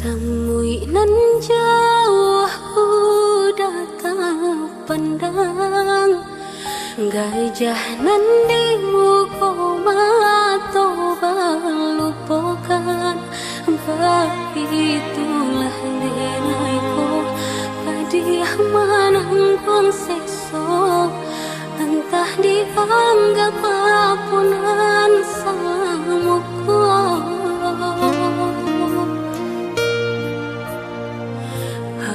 Samui nan jauh udah tak pandang, gajah nan di muka mata balupakan. Itulah denaiku padiah manangkong sekso, entah dianggap apunan samuku.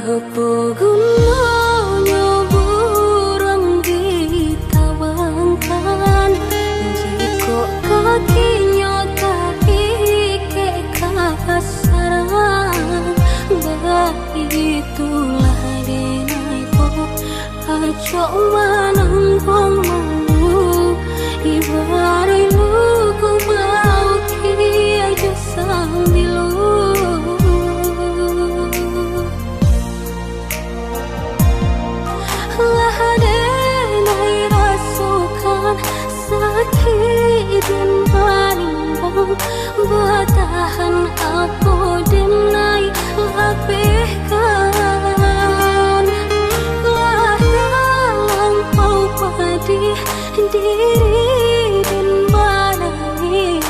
Apa gunanya burung ditawangkan jika kakinya tak ikat kasaran. Itulah denaiku acok manangkong mau ibarai luku mau kia jasa milu. Sakit dan banimbang bertahan aku denai lapihkan. Lah lampau pedih diri dan badai,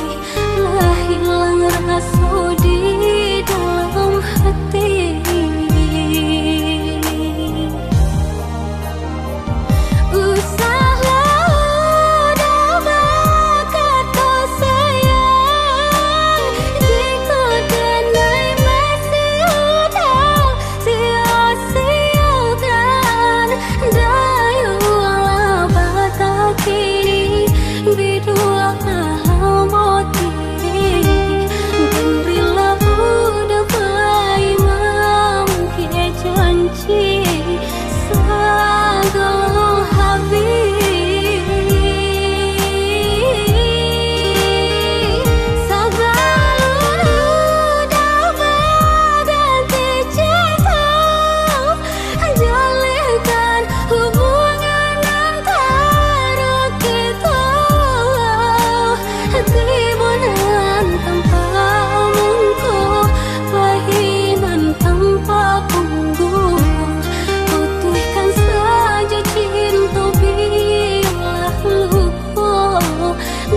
lah hilang rasa di dalam hati.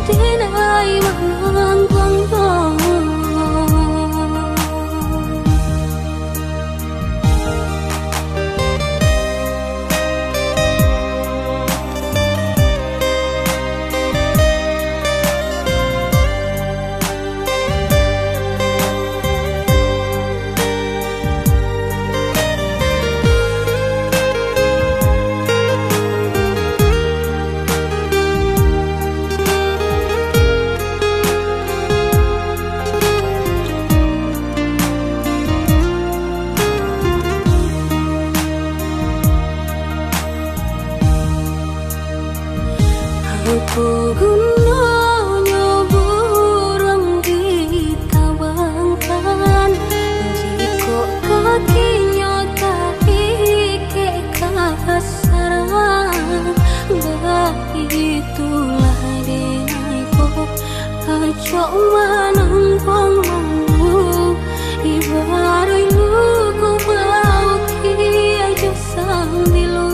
Denai manangkong apa gunanya burung ditawangkan jika kakinya tak ikat kasaran. Itulah denaiku acok manangkong mau ibarai luku mau kia jasa milu.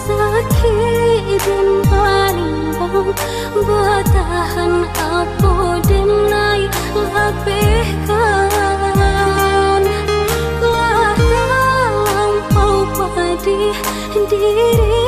Sakit dan banimbang bertahan aku denai lapihkan. Lah lampau pedih diri